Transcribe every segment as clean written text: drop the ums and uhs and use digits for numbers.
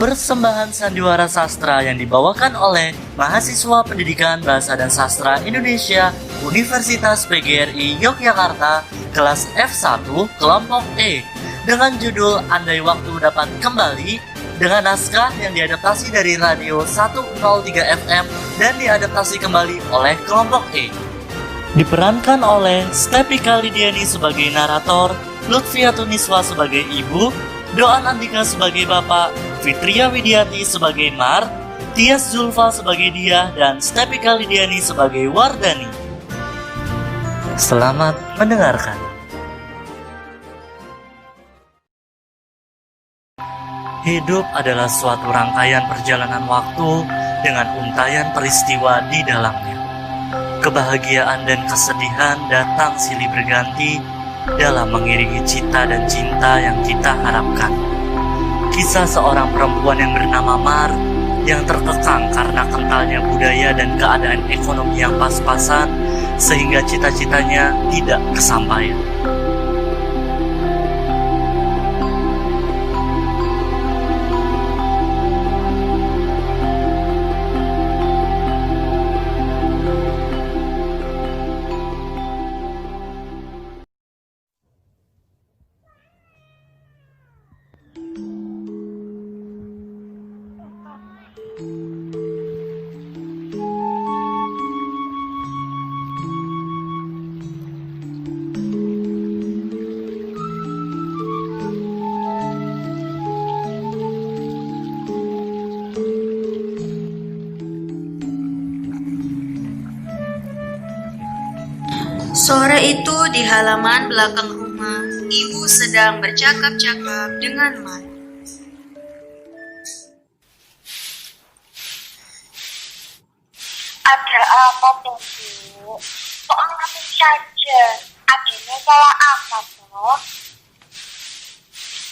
Persembahan sandiwara sastra yang dibawakan oleh mahasiswa Pendidikan Bahasa dan Sastra Indonesia Universitas PGRI Yogyakarta kelas F1 kelompok E dengan judul Andai Waktu Dapat Kembali dengan naskah yang diadaptasi dari Radio 103 FM dan diadaptasi kembali oleh kelompok E. Diperankan oleh Stepika Lidiani sebagai narator, Lutfia Tuniswa sebagai ibu, Doan Andika sebagai bapak, Fitria Widiati sebagai Mar, Tias Zulfa sebagai Dia, dan Stepika Lidiani sebagai Wardani. Selamat mendengarkan. Hidup adalah suatu rangkaian perjalanan waktu dengan untayan peristiwa di dalamnya. Kebahagiaan dan kesedihan datang silih berganti dalam mengiringi cita dan cinta yang kita harapkan. Kisah seorang perempuan yang bernama Mar yang terkekang karena kentalnya budaya dan keadaan ekonomi yang pas-pasan sehingga cita-citanya tidak kesampaian. Sore itu di halaman belakang rumah, ibu sedang bercakap-cakap dengan Mar. Ada apa, Bu? Kok ngomong saja? Ada masalah apa, toh?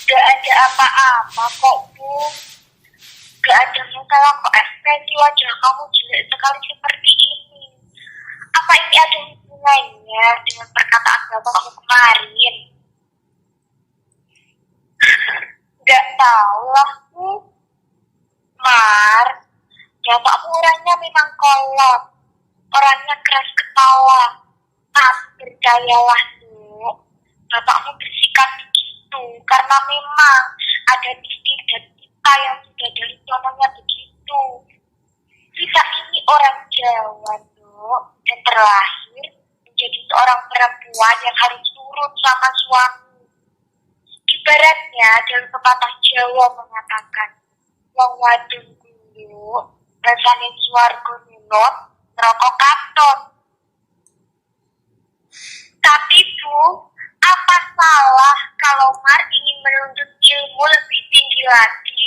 Gak ada apa-apa kok, Bu. Gak ada masalah kok. Ekspresi wajah kamu jelek sekali seperti ini. Apa ini ada hubungannya dengan perkataan bapakmu kemarin? Gak tahu lah, Bu. Mar, bapakmu orangnya memang kolot. Orangnya keras kepala. Tapi percayalah, Bu, bapakmu bersikap begitu karena memang ada istri dan kita yang sudah dari sononya begitu. Kita ini orang Jawa, Bu, dan terlahir menjadi seorang perempuan yang harus turut sama suami. Ibaratnya dalam pepatah Jawa mengatakan, wong wadon kulo rasane swarga nilot neraka katon. Tapi Bu, apa salah kalau Mar ingin menuntut ilmu lebih tinggi lagi?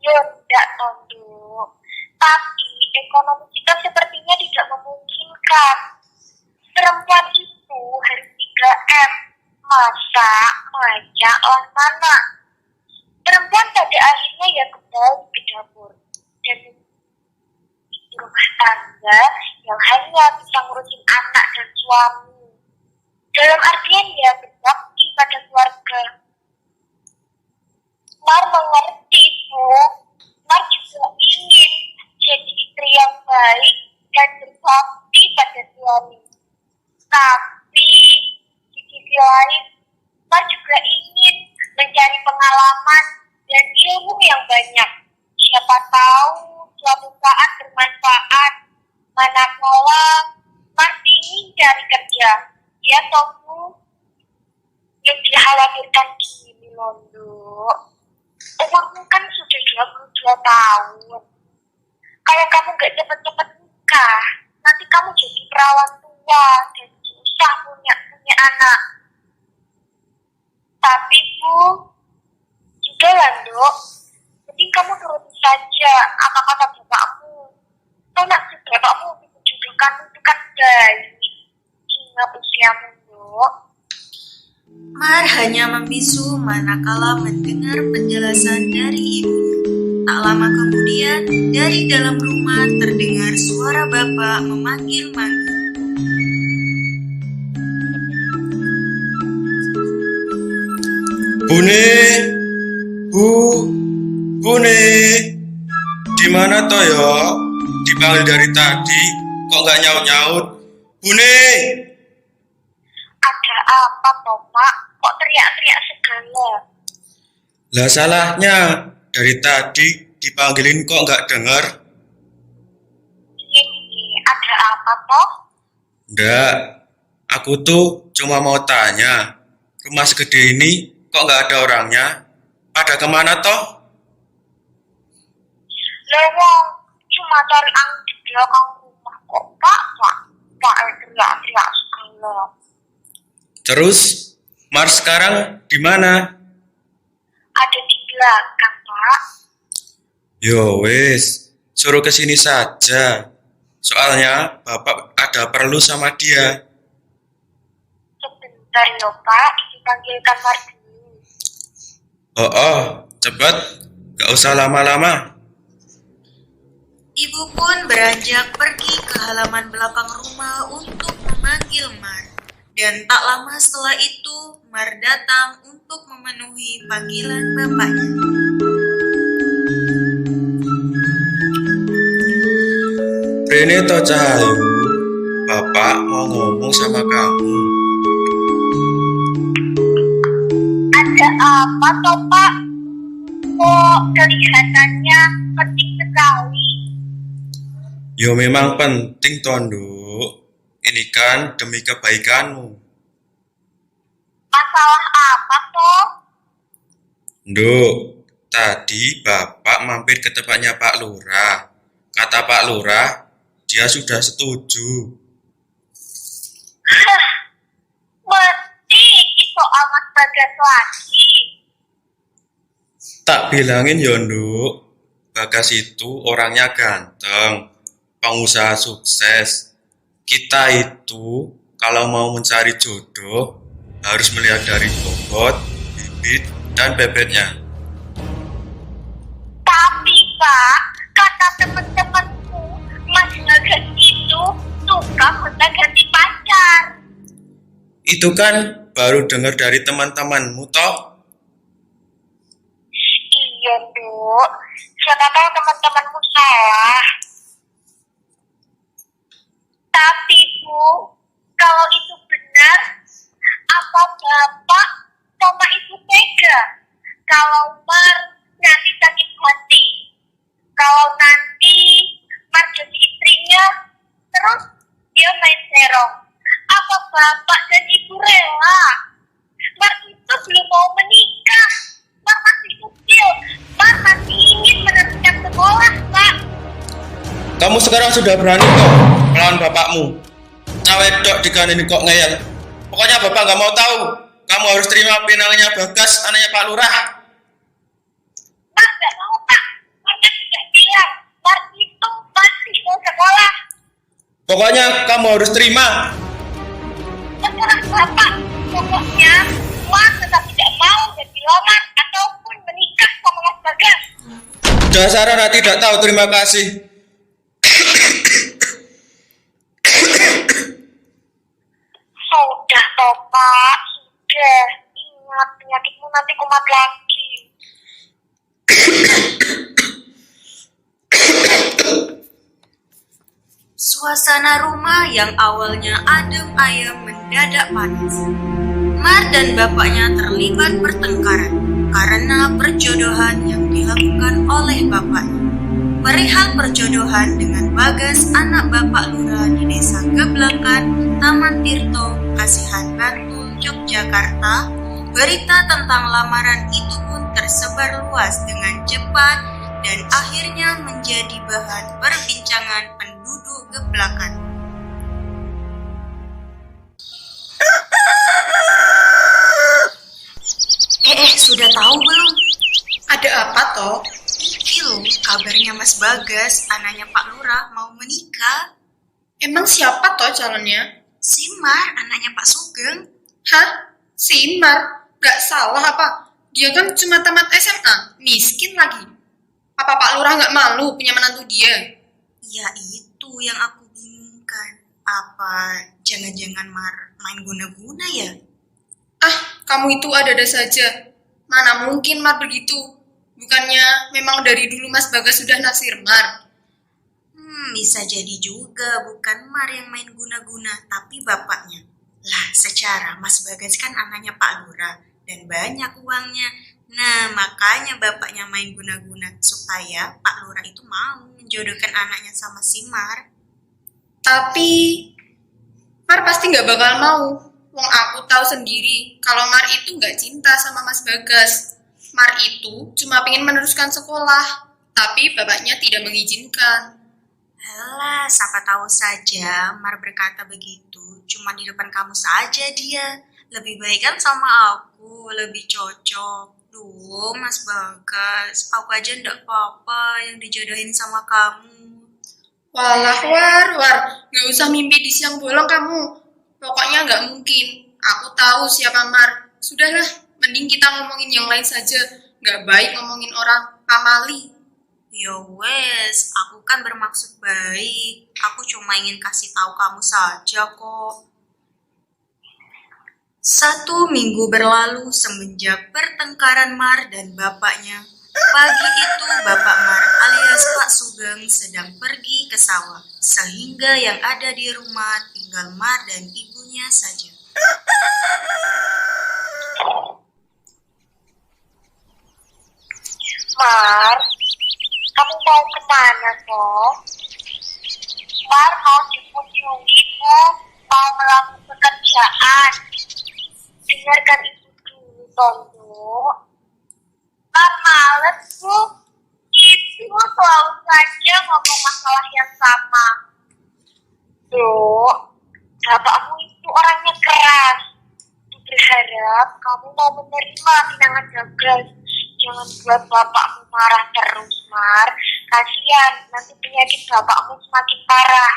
Yo, tidak Tondo. Tapi ekonomi kita sepertinya tidak memungkinkan. Perempuan itu harus 3M. Masak, masak, mana. Perempuan pada akhirnya ya kembali ke dapur. Dan rumah tangga yang hanya bisa ngurusin anak dan suami. Dalam artian ya berbakti pada keluarga. Mar mengerti, Bu. Mar juga ingin jadi istri yang baik dan berbakti pada suami. Tapi di sisi lain, Mar juga ingin mencari pengalaman dan ilmu yang banyak. Siapa tahu suatu saat bermanfaat. Manakala Mar ingin cari kerja. Ya, Tomu. Yang dikhawatirkan gini, Londo. Umurmu kan sudah 22 tahun. Kalau kamu gak cepet-cepet nikah, nanti kamu jadi perawan tua dan susah punya anak. Tapi, Bu, sudah lah, Dok. Mending kamu turuti saja apa kata bapakmu. Kau nasib bapakmu menjodohkan itu kan baik. Ingat usiamu, Dok. Mar hanya membisu manakala mendengar penjelasan dari ibunya. Tak lama kemudian, dari dalam rumah terdengar suara bapak memanggil-manggil. Bune, Bu, Bune, di mana toh ya? Dipanggil dari tadi, kok nggak nyaut-nyaut? Bune, Ada apa toh Pak? Kok teriak-teriak segala? lah salahnya dari tadi dipanggilin kok nggak dengar? Ini ada apa toh? Nggak, aku tuh cuma mau tanya, rumah segede ini kok nggak ada orangnya? Pada kemana toh? Lewong cuma cari angin di belakang rumah kok Pak. Pak teriak-teriak segala. Terus, Mars sekarang di mana? Ada di belakang Pak. Yo wes, suruh ke sini saja. Soalnya Bapak ada perlu sama dia. Sebentar ya Pak, dipanggilkan Mardi. Oh, cepet, gak usah lama-lama. Ibu pun beranjak pergi ke halaman belakang rumah untuk memanggil Mar. Dan tak lama setelah itu, Mar datang untuk memenuhi panggilan bapaknya. Rene toh Cahayu, Bapak mau ngomong sama kamu. Ada apa toh Pak? Kok kelihatannya penting sekali. Yo memang penting toh, Nduk. Ini kan demi kebaikanmu. Masalah apa toh? Nduk, tadi Bapak mampir ke tempatnya Pak Lurah. Kata Pak Lurah, dia sudah setuju. Mesti soal Mas Bagas lagi. Tak bilangin ya Nduk, Bagas itu orangnya ganteng, pengusaha sukses. Kita itu kalau mau mencari jodoh harus melihat dari bobot, bibit, dan bebetnya. Tapi Pak, kata teman-temanku, Mas Bagas itu suka gonta-ganti pacar. Itu kan baru dengar dari teman-temanmu toh. Iya, Duk. Siapa tahu teman-temanmu salah. Tapi, Bu, kalau itu benar, apa Bapak sama Ibu tega kalau Mar nanti sakit hati? Kalau nanti Mar jadi istrinya, terus dia main serong. Apa Bapak dan Ibu rela? Mar itu belum mau menikah. Mar masih kecil. Mar masih ingin meneruskan sekolah, Pak. Kamu sekarang sudah berani kok melawan bapakmu. Cawe dok dikanin kok ngeyel. Pokoknya bapak nggak mau tahu. Kamu harus terima pinangannya Bagas, anaknya Pak Lurah. Mar nggak mau, Pak. Mar kan sudah bilang, Mar itu masih mau sekolah. Pokoknya kamu harus terima. Terserah Bapak. Pokoknya Mar tetap tidak mau jadi lamar ataupun menikah sama Mas Bagas. Dasar anak tidak tahu terima kasih. Sudah toh Pak, sudah. Ingat penyakitmu nanti kumat lagi. Suasana rumah yang awalnya adem ayem mendadak panas. Mar dan bapaknya terlibat pertengkaran karena perjodohan yang dilakukan oleh bapaknya. Perihal perjodohan dengan Bagas, anak Bapak Lurah di desa Geblakan, Taman Tirto, Kasihan Bantul, Yogyakarta, berita tentang lamaran itu pun tersebar luas dengan cepat dan akhirnya menjadi bahan perbincangan penduduk Geblakan. Sudah tahu belum? Ada apa toh? Kilo, kabarnya Mas Bagas, anaknya Pak Lurah, mau menikah. Emang siapa toh calonnya? Simar, anaknya Pak Sugeng. Hah? Simar? Gak salah apa? Dia kan cuma tamat SMA, miskin lagi. Apa Pak Lurah gak malu punya menantu dia? Ya itu yang aku bingungkan. Apa jangan-jangan Mar main guna-guna ya? Ah, kamu itu ada-ada saja. Mana mungkin Mar begitu? Bukannya memang dari dulu Mas Bagas sudah naksir Mar? Bisa jadi juga bukan Mar yang main guna-guna, tapi bapaknya. Lah, secara Mas Bagas kan anaknya Pak Lurah dan banyak uangnya. Nah, makanya bapaknya main guna-guna supaya Pak Lurah itu mau menjodohkan anaknya sama si Mar. Tapi Mar pasti nggak bakal mau. Wong aku tahu sendiri kalau Mar itu nggak cinta sama Mas Bagas. Mar itu cuma pengen meneruskan sekolah, tapi bapaknya tidak mengizinkan. Alah, siapa tahu saja Mar berkata begitu, cuma di depan kamu saja dia. Lebih baik kan sama aku, lebih cocok. Duh, Mas Bagas, aku aja ndak apa-apa yang dijodohin sama kamu. Walah, War, nggak usah mimpi di siang bolong kamu. Pokoknya nggak mungkin. Aku tahu siapa Mar. Sudahlah, mending kita ngomongin yang lain saja. Nggak baik ngomongin orang pamali. Ya wes, aku kan bermaksud baik. Aku cuma ingin kasih tahu kamu saja kok. 1 minggu berlalu semenjak pertengkaran Mar dan bapaknya. Pagi itu Bapak Mar alias Pak Sugeng sedang pergi ke sawah, sehingga yang ada di rumah tinggal Mar dan ibunya saja. Mar, kamu mau kemana toh? Mar mau jemput Yuli, Bu. Mau melamar pekerjaan. Dengarkan ibu dulu, Tondo. Mar males, Bu. Ibu selalu saja ngomong masalah yang sama. Dok, bapakmu itu orangnya keras. Berharap kamu mau menerima pinangan Bagas. Jangan buat bapakmu marah terus, Mar. Kasihan, nanti penyakit bapakmu semakin parah.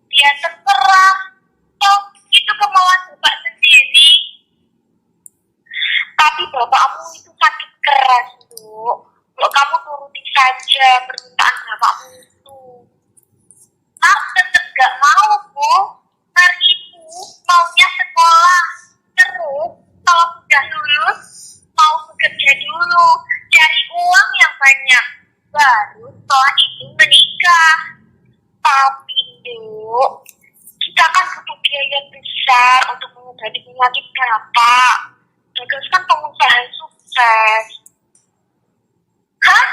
Ya terserah. Toh, itu kemauan bapak sendiri. Tapi bapakmu itu sakit keras, Bu. Kalau kamu turuti saja permintaan bapakmu itu. Mar tetap gak mau, Bu. Mar itu maunya sekolah. Terus, kalau sudah lulus, mau bekerja dulu, cari uang yang banyak, baru setelah itu menikah. Tapi, Duk, kita kan butuh biaya besar untuk mengobati penyakit bapak. Bagas kan pengusaha sukses. Hah?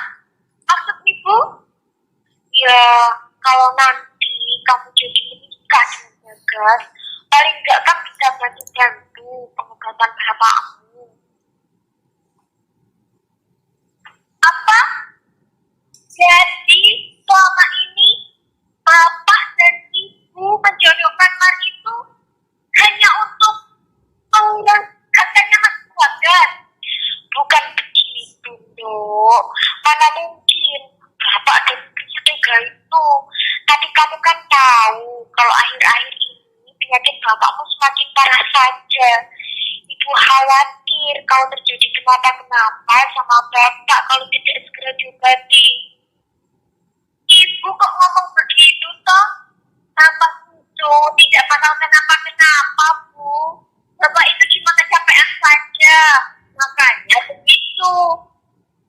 Maksud ibu? Ya, kalau nanti kamu jadi menikah dengan Bagas, paling enggak kan bisa bantu-bantu pengobatan bapakmu. Apa? Jadi selama ini bapak dan ibu menjodohkan Mar itu hanya untuk mengurus katanya Mas Bagas. Bukan begitu, Dok. Mana mungkin bapak dan ibu setega itu. Tapi kamu kan tahu kalau akhir-akhir ini penyakit bapakmu semakin parah saja. Ibu khawatir kalau terjadi kenapa-kenapa sama bapak kalau tidak segera diobati. Ibu kok ngomong begitu toh? Bapak itu tidak bakal kenapa-kenapa, Bu. Bapak itu cuma kecapean saja. Makanya begitu.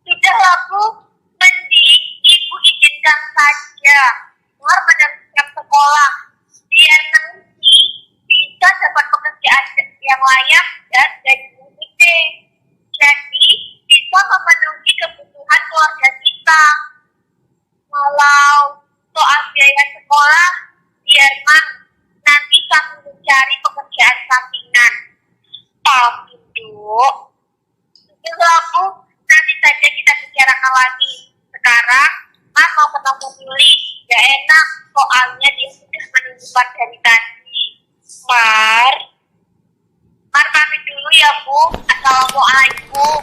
Sudahlah, Bu. Mending ibu izinkan saja Mar meneruskan sekolah. Biar nanti bisa dapat pekerjaan yang layak dan gaji gede. Jadi bisa memenuhi kebutuhan keluarga kita. Kalau soal biaya sekolah, biar Mang nanti sambil mencari pekerjaan sampingan. Tapi, Duk, sudahlah, Bu, nanti saja kita bicarakan lagi. Sekarang, Mang mau ketemu Yuli. Gak enak, soalnya dia sudah menunggu dari tadi. Mar pamit dulu ya, Bu. Assalamualaikum.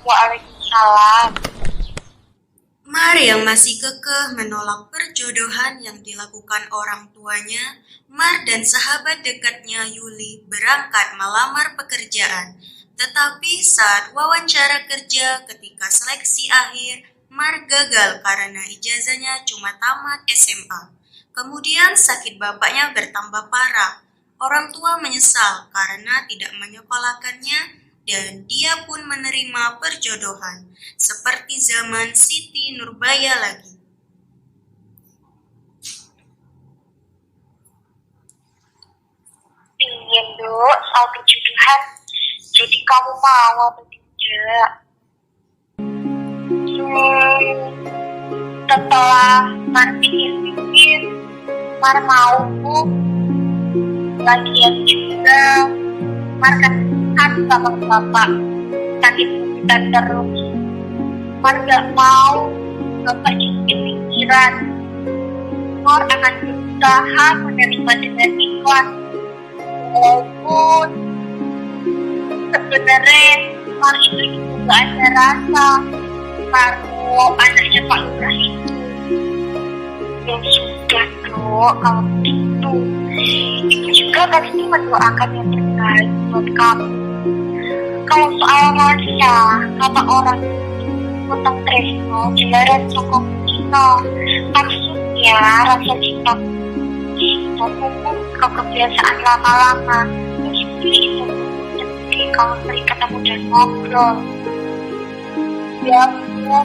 Waalaikumsalam. Mar yang masih kekeh menolak perjodohan yang dilakukan orang tuanya, Mar dan sahabat dekatnya Yuli berangkat melamar pekerjaan. Tetapi saat wawancara kerja ketika seleksi akhir, Mar gagal karena ijazahnya cuma tamat SMA. Kemudian sakit bapaknya bertambah parah. Orang tua menyesal karena tidak menyekolahkannya dan dia pun menerima perjodohan, seperti zaman Siti Nurbaya lagi. Iya, Dok, soal perjodohan. Jadi kamu mau atau tidak? Setelah Mar pikir-pikir, Mar mau, Bu. Lagian juga, Mar kan sama Bapak sakit dan terus. Mar gak mau Bapak jadi pikiran. Mar akan berusaha menerima dengan ikhlas. Walaupun sebenarnya Mar itu juga ada rasa kalau anaknya Pak Lurah itu. Ya sudah, Dok, kalau begitu Ibu juga pasti mendoakan yang terbaik buat kamu. Kalau soal rasa, kata orang tentang Tresno jelaran sokong Cina. Maksudnya rasa cinta memupuk ke kebiasaan lama-lama. Jadi itu seperti kalau mereka ketemu dan ngobrol. Ya, Bu.